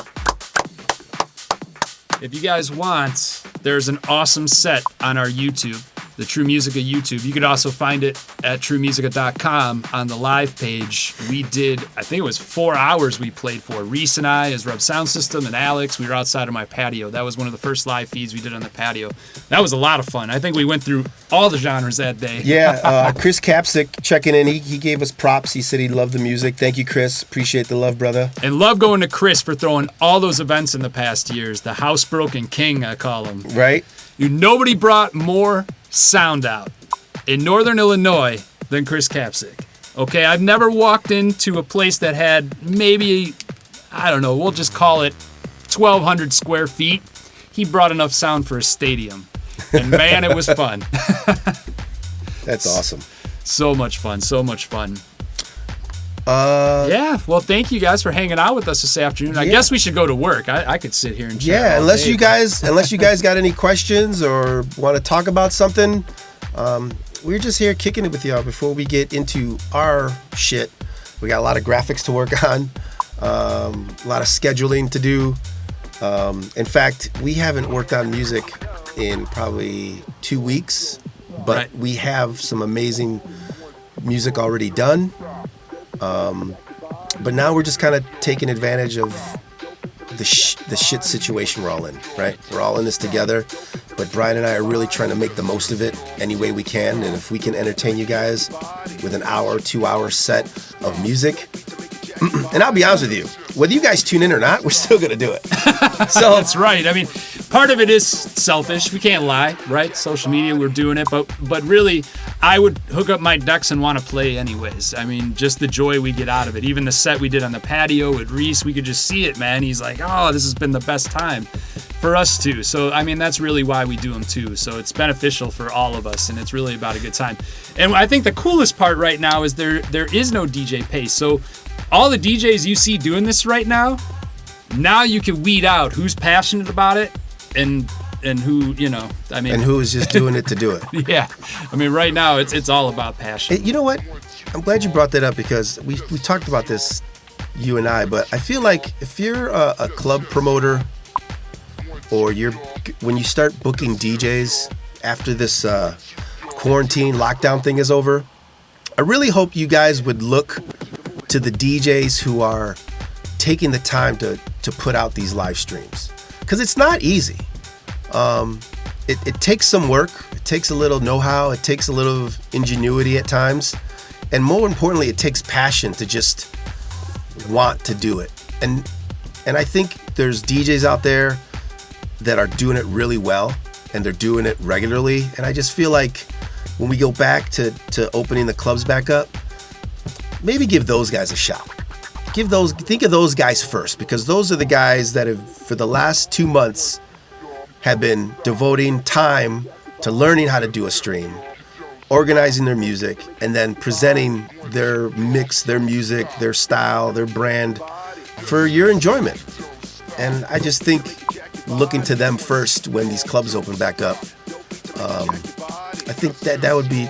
If you guys want, there's an awesome set on our YouTube, the True Musica YouTube. You could also find it at truemusica.com on the live page. We did, I think it was 4 hours we played for. Reese and I as Rub Sound System and Alex, we were outside of my patio. That was one of the first live feeds we did on the patio. That was a lot of fun. I think we went through all the genres that day. Yeah, Chris Kapsick checking in. He gave us props. He said he loved the music. Thank you, Chris. Appreciate the love, brother. And love going to Chris for throwing all those events in the past years. The Housebroken King, I call him. Right? Nobody brought more sound out in Northern Illinois than Chris Kapsick. Okay, I've never walked into a place that had maybe, I don't know, we'll just call it 1,200 square feet. He brought enough sound for a stadium. And man, it was fun. That's awesome. So much fun. Yeah, well, thank you guys for hanging out with us this afternoon. I guess we should go to work. I could sit here and chat. Yeah, unless you guys got any questions or want to talk about something, we're just here kicking it with y'all before we get into our shit. We got a lot of graphics to work on, a lot of scheduling to do. In fact, we haven't worked on music in probably 2 weeks, but we have some amazing music already done. But now we're just kind of taking advantage of the shit situation we're all in, right? We're all in this together, but Brian and I are really trying to make the most of it any way we can. And if we can entertain you guys with an hour, 2 hour set of music, and I'll be honest with you, whether you guys tune in or not, we're still going to do it. So that's right. I mean, part of it is selfish. We can't lie, right? Social media, we're doing it. But really, I would hook up my decks and want to play anyways. I mean, just the joy we get out of it. Even the set we did on the patio with Reese, we could just see it, man. He's like, oh, this has been the best time for us too. So, I mean, that's really why we do them too. So it's beneficial for all of us, and it's really about a good time. And I think the coolest part right now is there is no DJ Pace. So all the DJs you see doing this right now you can weed out who's passionate about it and who, and who is just doing it to do it. Yeah. I mean, right now it's all about passion. You know what? I'm glad you brought that up because we talked about this, you and I, but I feel like if you're a club promoter or when you start booking DJs after this quarantine lockdown thing is over, I really hope you guys would look to the DJs who are taking the time to put out these live streams, because it's not easy. It takes some work. It takes a little know-how. It takes a little ingenuity at times, and more importantly, it takes passion to just want to do it. And I think there's DJs out there that are doing it really well, and they're doing it regularly. And I just feel like when we go back to opening the clubs back up, maybe give those guys a shot. Think of those guys first, because those are the guys that have, for the last 2 months, have been devoting time to learning how to do a stream, organizing their music, and then presenting their mix, their music, their style, their brand for your enjoyment. And I just think looking to them first when these clubs open back up, I think that would be,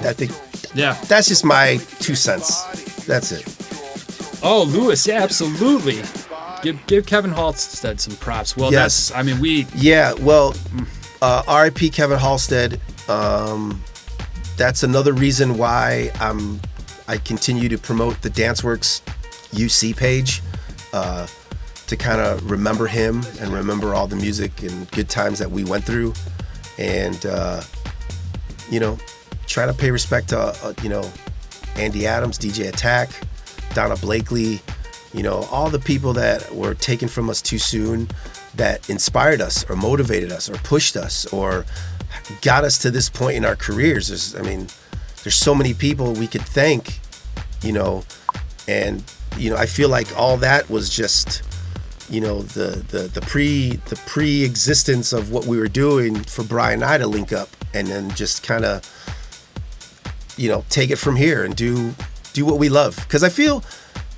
Yeah. that's just my 2 cents. That's it. Oh, Lewis, yeah, absolutely. Give Kevin Halstead some props. Well, Yes. Yeah, well, R.I.P. Kevin Halstead. That's another reason why I continue to promote the DanceWorks UC page, to kind of remember him and remember all the music and good times that we went through, and try to pay respect to Andy Adams, DJ Attack, Donna Blakely, all the people that were taken from us too soon, that inspired us or motivated us or pushed us or got us to this point in our careers. There's so many people we could thank, and I feel like all that was just the pre-existence of what we were doing for Brian and I to link up and then just kind of take it from here and do what we love, because I feel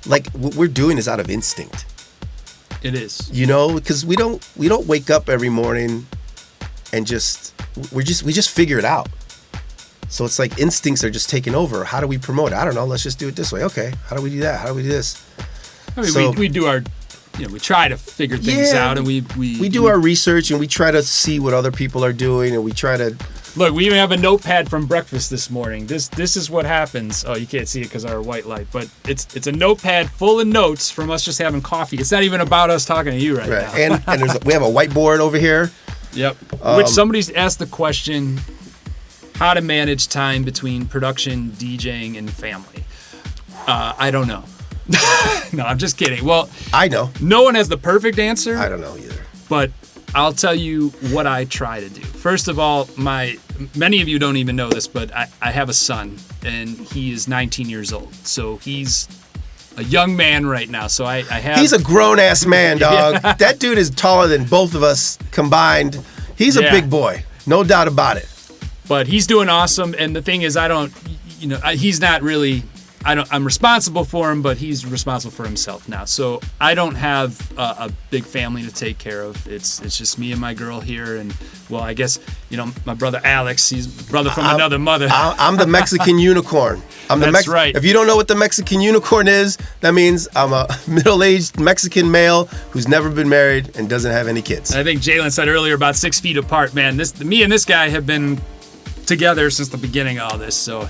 like what we're doing is out of instinct. It is. Because we don't wake up every morning and we just figure it out. So it's like instincts are just taking over. How do we promote it? I don't know. Let's just do it this way. Okay. How do we do that? How do we do this? We do our, we try to figure things out, and we do our research, and we try to see what other people are doing, and we try to. Look, we even have a notepad from breakfast this morning. This is what happens. Oh, you can't see it because of our white light, but it's a notepad full of notes from us just having coffee. It's not even about us talking to you right now. And we have a whiteboard over here. Yep. Which somebody's asked the question, how to manage time between production, DJing, and family. I don't know. No, I'm just kidding. Well, I know. No one has the perfect answer. I don't know either. But I'll tell you what I try to do. First of all, many of you don't even know this, but I have a son, and he is 19 years old. So he's a young man right now. So I have. He's a grown ass man, dog. Yeah. That dude is taller than both of us combined. He's a big boy, no doubt about it. But he's doing awesome, and the thing is, he's not really. I'm responsible for him, but he's responsible for himself now. So I don't have a big family to take care of. It's just me and my girl here, and well, I guess my brother Alex. He's brother from another mother. I'm the Mexican unicorn. That's right. If you don't know what the Mexican unicorn is, that means I'm a middle-aged Mexican male who's never been married and doesn't have any kids. I think Jalen said earlier about 6 feet apart. Man, me and this guy have been together since the beginning of all this, so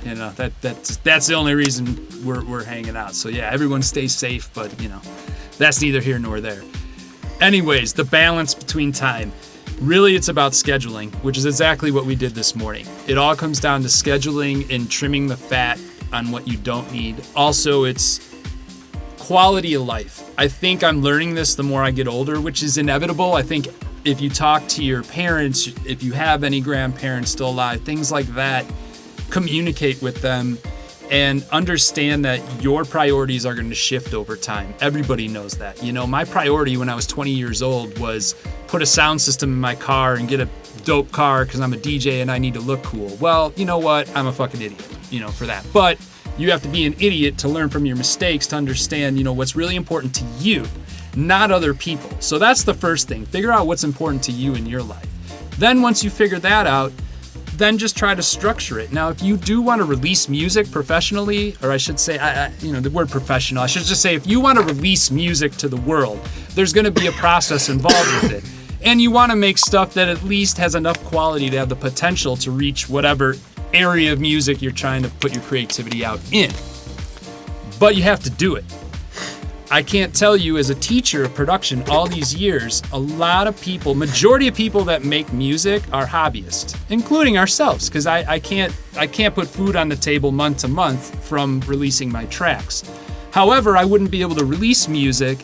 that's the only reason we're hanging out. So yeah, everyone stays safe, but that's neither here nor there. Anyways, the balance between time. Really, it's about scheduling, which is exactly what we did this morning. It all comes down to scheduling and trimming the fat on what you don't need. Also, it's quality of life. I think I'm learning this the more I get older, which is inevitable. I think if you talk to your parents, if you have any grandparents still alive, things like that, communicate with them and understand that your priorities are going to shift over time. Everybody knows that. My priority when I was 20 years old was put a sound system in my car and get a dope car because I'm a DJ and I need to look cool. Well, you know what? I'm a fucking idiot, for that. But you have to be an idiot to learn from your mistakes to understand, what's really important to you, not other people. So that's the first thing. Figure out what's important to you in your life. Then once you figure that out, then just try to structure it. Now, if you do want to release music professionally, or I should say, the word professional, I should just say, if you want to release music to the world, there's going to be a process involved with it. And you want to make stuff that at least has enough quality to have the potential to reach whatever area of music you're trying to put your creativity out in. But you have to do it. I can't tell you, as a teacher of production all these years, a lot of people, majority of people that make music are hobbyists, including ourselves, because I can't put food on the table month to month from releasing my tracks. However, I wouldn't be able to release music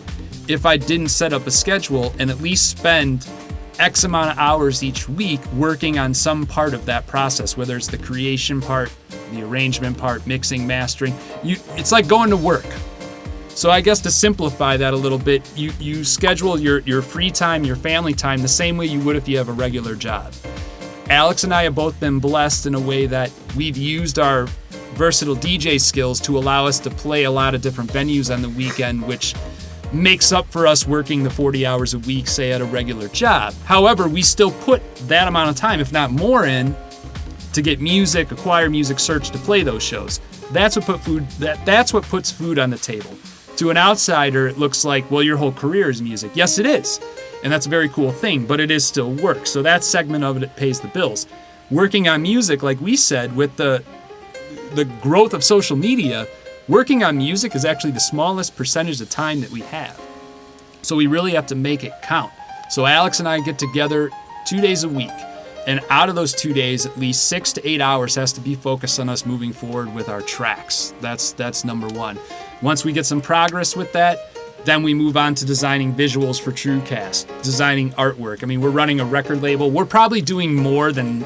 if I didn't set up a schedule and at least spend X amount of hours each week working on some part of that process, whether it's the creation part, the arrangement part, mixing, mastering. It's like going to work. So I guess to simplify that a little bit, you schedule your free time, your family time, the same way you would if you have a regular job. Alex and I have both been blessed in a way that we've used our versatile DJ skills to allow us to play a lot of different venues on the weekend, which makes up for us working the 40 hours a week, say, at a regular job. However, we still put that amount of time, if not more, in to get music, acquire music, search to play those shows. That's what puts food on the table. To an outsider, it looks like, well, your whole career is music. Yes, it is. And that's a very cool thing, but it is still work. So that segment of it pays the bills. Working on music, like we said, with the growth of social media, working on music is actually the smallest percentage of time that we have. So we really have to make it count. So Alex and I get together 2 days a week. And out of those 2 days, at least 6 to 8 hours has to be focused on us moving forward with our tracks. That's number one. Once we get some progress with that, then we move on to designing visuals for TrueCast, designing artwork. I mean, we're running a record label. We're probably doing more than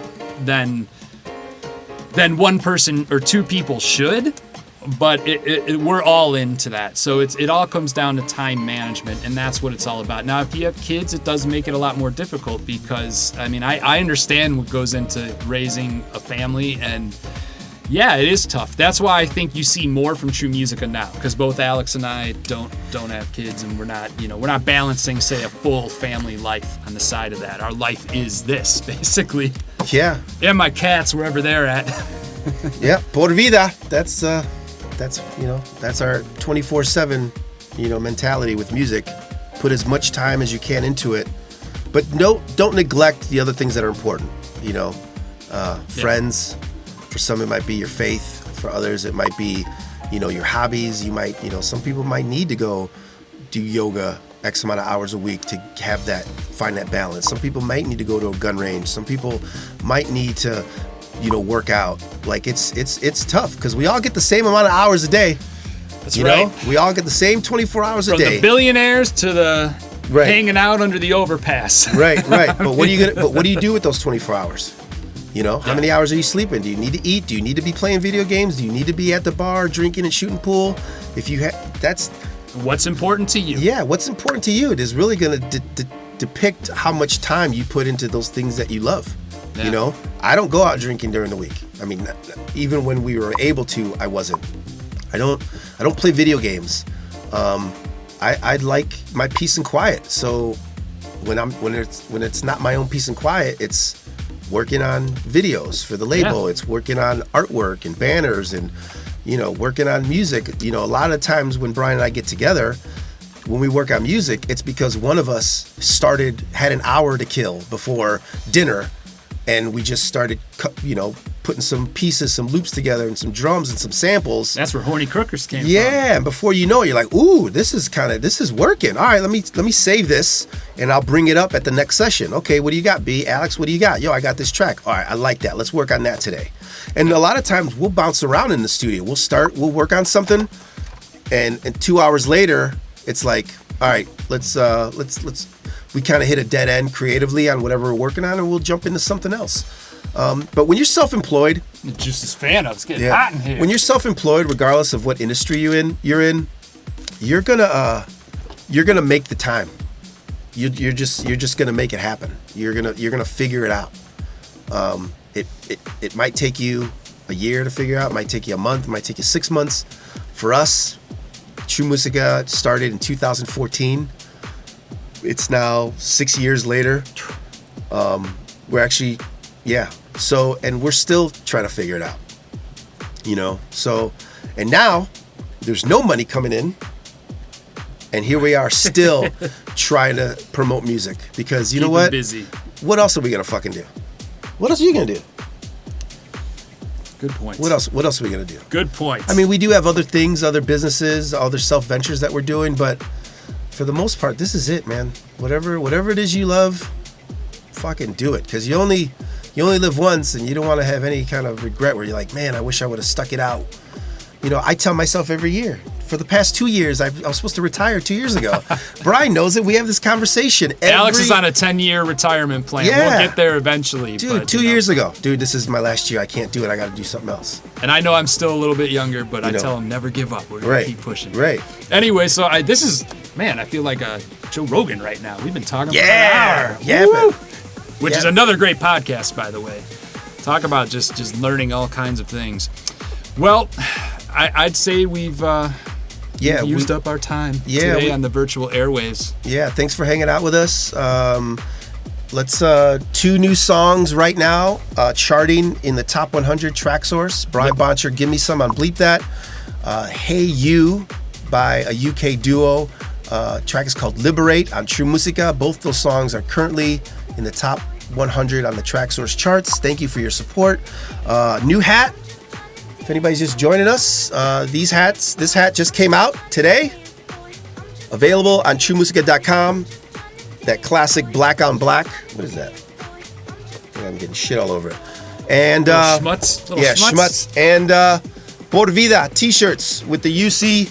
one person or two people should, but we're all into that. So it all comes down to time management, and that's what it's all about. Now, if you have kids, it does make it a lot more difficult because, I mean, I understand what goes into raising a family, and yeah, it is tough. That's why I think you see more from True Musica now, because both Alex and I don't have kids, and we're not balancing, say, a full family life on the side of that. Our life is this, basically. Yeah. And my cats, wherever they're at. Yeah, por vida. That's our 24/7, mentality with music. Put as much time as you can into it, but don't neglect the other things that are important. Friends. For some, it might be your faith. For others, it might be, your hobbies. You might, some people might need to go do yoga X amount of hours a week to find that balance. Some people might need to go to a gun range. Some people might need to, work out. Like it's tough because we all get the same amount of hours a day. That's right. We all get the same 24 hours a day. From the billionaires to the hanging out under the overpass. Right. But what do you do with those 24 hours? How many hours are you sleeping? Do you need to eat? Do you need to be playing video games? Do you need to be at the bar drinking and shooting pool? If you that's what's important to you. Yeah, what's important to you. It is really going to depict how much time you put into those things that you love. Yeah. I don't go out drinking during the week. I mean, even when we were able to, I wasn't. I don't play video games. I like my peace and quiet. So when it's not my own peace and quiet, it's working on videos for the label. Yeah. It's working on artwork and banners and, working on music. A lot of times when Brian and I get together, when we work on music, it's because one of us had an hour to kill before dinner, and we just started, putting some pieces, some loops together and some drums and some samples. That's where Horny Crookers came from. Yeah, and before you know it, you're like, ooh, this is working. All right, let me save this, and I'll bring it up at the next session. Okay, what do you got, B? Alex, what do you got? Yo, I got this track. All right, I like that. Let's work on that today. And a lot of times we'll bounce around in the studio. We'll work on something, and 2 hours later, it's like, all right, let's we kind of hit a dead end creatively on whatever we're working on, and we'll jump into something else. But when you're self-employed, the juice is fan. It's getting hot in here. When you're self-employed, regardless of what industry you're in, you're gonna make the time. You're just gonna make it happen. You're gonna figure it out. It might take you a year to figure out. It might take you a month. It might take you 6 months. For us, True Musica started in 2014. It's now 6 years later. We're actually, So, and we're still trying to figure it out, So, and now there's no money coming in, and here we are still trying to promote music because you know what? Busy. What else are we gonna fucking do? What else are you gonna do? Good point. What else are we gonna do? Good point. I mean, we do have other things, other businesses, other self ventures that we're doing, but for the most part, this is it, man. Whatever it is you love, fucking do it, because you only live once, and you don't want to have any kind of regret where you're like, man, I wish I would have stuck it out. I tell myself every year, for the past 2 years. I was supposed to retire 2 years ago. Brian knows it. We have this conversation. Alex is on a 10-year retirement plan. Yeah. We'll get there eventually. Dude, but, 2 years ago. Dude, this is my last year. I can't do it. I got to do something else. And I know I'm still a little bit younger, but I know. tell him never give up. We're going to keep pushing. Right. Anyway, so this is, man, I feel like Joe Rogan right now. We've been talking for an hour. Yeah, Woo! man. Which is another great podcast, by the way. Talk about just learning all kinds of things. Well, I'd say we've used up our time today on the virtual airwaves. Yeah, thanks for hanging out with us. Let's 2 new songs right now, charting in the top 100 track source. Brian Boncher, Give Me Some on Bleep That. Hey You by a UK duo. Track is called Liberate on True Musica. Both those songs are currently in the top 100 on the track source charts. Thank you for your support. New hat. If anybody's just joining us, this hat just came out today. Available on TrueMusica.com. That classic black on black. What is that? I think I'm getting shit all over it. And schmutz. schmutz. And Por Vida t-shirts with the UC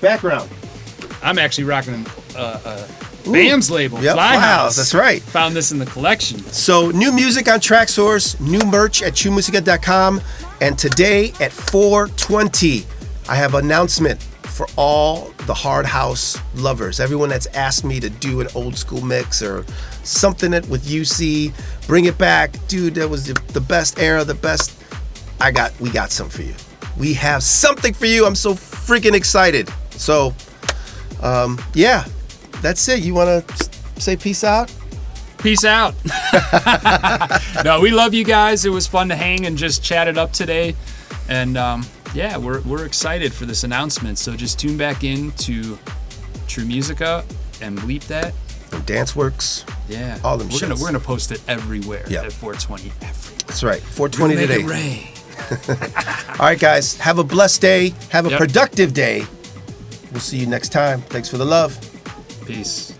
background. I'm actually rocking BAM's label, Yep, Fly House. That's right. Found this in the collection. So new music on TrackSource, new merch at TrueMusica.com, and today at 4:20, I have an announcement for all the hard house lovers. Everyone that's asked me to do an old school mix or something with UC, bring it back, dude. That was the best era, the best. We got some for you. We have something for you. I'm so freaking excited. So, yeah. That's it. You want to say peace out? Peace out. No, we love you guys. It was fun to hang and just chat it up today. And yeah, we're excited for this announcement. So just tune back in to True Musica and Bleep That. And DanceWorks. Yeah. All them We're shits. gonna post it everywhere Yeah. at 420. Everywhere. That's right. 420 Make today. it rain. All right, guys. Have a blessed day. Have a productive day. We'll see you next time. Thanks for the love. Peace.